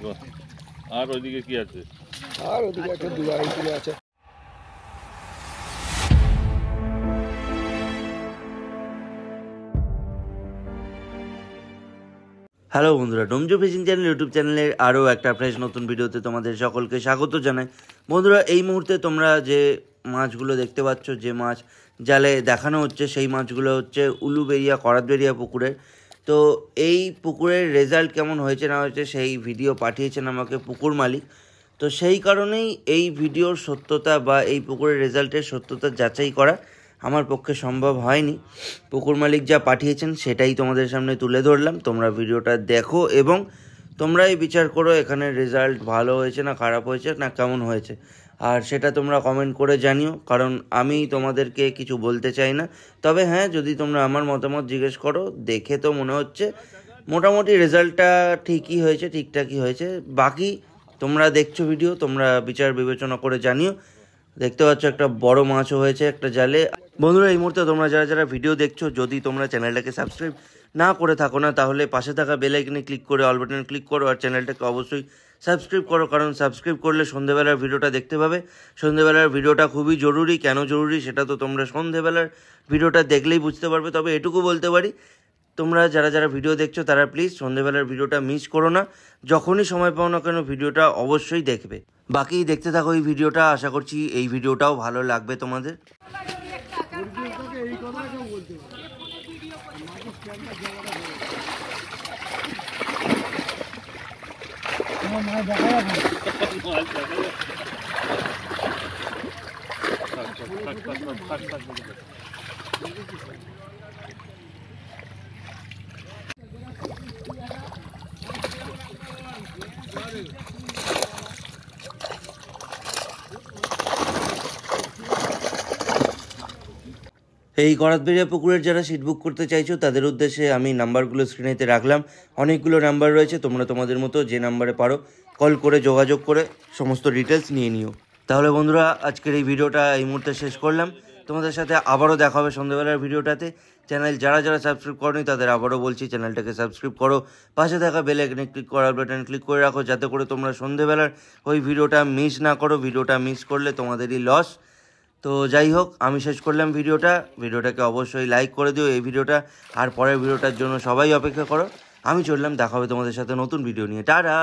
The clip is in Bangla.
বাহ, আর ওইদিকে কি আছে? আর ওদিকে একটা 2-2.5 কিলো আছে। হ্যালো বন্ধুরা, ডোমজো ফিশিং চ্যানেল ইউটিউব চ্যানেলের আরও একটা ফ্রেশ নতুন ভিডিওতে তোমাদের সকলকে স্বাগত জানাই। বন্ধুরা, এই মুহূর্তে তোমরা যে মাছগুলো দেখতে পাচ্ছ, যে মাছ জালে দেখানো হচ্ছে, সেই মাছগুলো হচ্ছে উলুবেড়িয়া করাতবেড়িয়া পুকুরের। তো এই পুকুরের রেজাল্ট কেমন হয়েছে না হয়েছে সেই ভিডিও পাঠিয়েছেন আমাকে পুকুর মালিক। তো সেই কারণেই এই ভিডিওর সত্যতা বা এই পুকুরের রেজাল্টের সত্যতা যাচাই করা আমার পক্ষে সম্ভব হয়নি। পুকুর মালিক যা পাঠিয়েছেন সেটাই তোমাদের সামনে তুলে ধরলাম। তোমরা ভিডিওটা দেখো এবং তোমরাই বিচার করো এখানে রেজাল্ট ভালো হয়েছে না খারাপ হয়েছে না কেমন হয়েছে। আর সেটা তোমরা কমেন্ট করে জানিও, কারণ আমি তোমাদেরকে কিছু বলতে চাই না। তবে হ্যাঁ, যদি তোমরা আমার মতামত জিজ্ঞেস করো, দেখে তো মনে হচ্ছে মোটামুটি রেজাল্টটা ঠিকই হয়েছে, ঠিকঠাকই হয়েছে। বাকি তোমরা দেখছো ভিডিও, তোমরা বিচার বিবেচনা করে জানিও। দেখতে পাচ্ছ একটা বড় মাছও হয়েছে একটা জালে। বন্ধুরা, এই মুহূর্তে তোমরা যারা যারা ভিডিও দেখছো, যদি তোমরা চ্যানেলটাকে সাবস্ক্রাইব না করে থাকো না, তাহলে পাশে থাকা বেল আইকনে ক্লিক করে অল বাটনে ক্লিক করো আর চ্যানেলটাকে অবশ্যই সাবস্ক্রাইব করো, কারণ সাবস্ক্রাইব করলে সন্ধ্যেবেলার ভিডিওটা দেখতে পাবে। সন্ধ্যেবেলার ভিডিওটা খুবই জরুরি। কেন জরুরি সেটা তো তোমরা সন্ধ্যেবেলার ভিডিওটা দেখলেই বুঝতে পারবে। তবে এটুকু বলতে পারি, তোমরা যারা যারা ভিডিও দেখছো তারা প্লিজ সন্ধ্যেবেলার ভিডিওটা মিস করো না। যখনই সময় পাও না কেন ভিডিওটা অবশ্যই দেখবে। বাকি দেখতে থাকো এই ভিডিওটা, আশা করছি এই ভিডিওটাও ভালো লাগবে তোমাদের। এই করাতবেড়িয়া পুকুরের যারা সিট বুক করতে চাইছো তাদের উদ্দেশ্যে আমি নাম্বারগুলো স্ক্রিনেতে রাখলাম। অনেকগুলো নাম্বার রয়েছে, তোমরা তোমাদের মতো যে নাম্বারে পারো কল করে যোগাযোগ করে সমস্ত ডিটেলস নিয়ে নিও। তাহলে বন্ধুরা, আজকের এই ভিডিওটা এই মুহূর্তে শেষ করলাম। তোমাদের সাথে আবারও দেখা হবে সন্ধ্যেবেলার ভিডিওটাতে। চ্যানেল যারা যারা সাবস্ক্রাইব করোনি তাদের আবারও বলছি, চ্যানেলটাকে সাবস্ক্রাইব করো, পাশে থাকা বেল আইকনে ক্লিক করার বাটন ক্লিক করে রাখো, যাতে করে তোমরা সন্ধ্যেবেলার ওই ভিডিওটা মিস না করো। ভিডিওটা মিস করলে তোমাদেরই লস। তো যাই হোক, আমি শেষ করলাম ভিডিওটাকে অবশ্যই লাইক করে দিও এই ভিডিওটা। আর পরের ভিডিওটার জন্য সবাই অপেক্ষা করো। আমি চললাম, দেখা হবে তোমাদের সাথে নতুন ভিডিও নিয়ে। টাটা।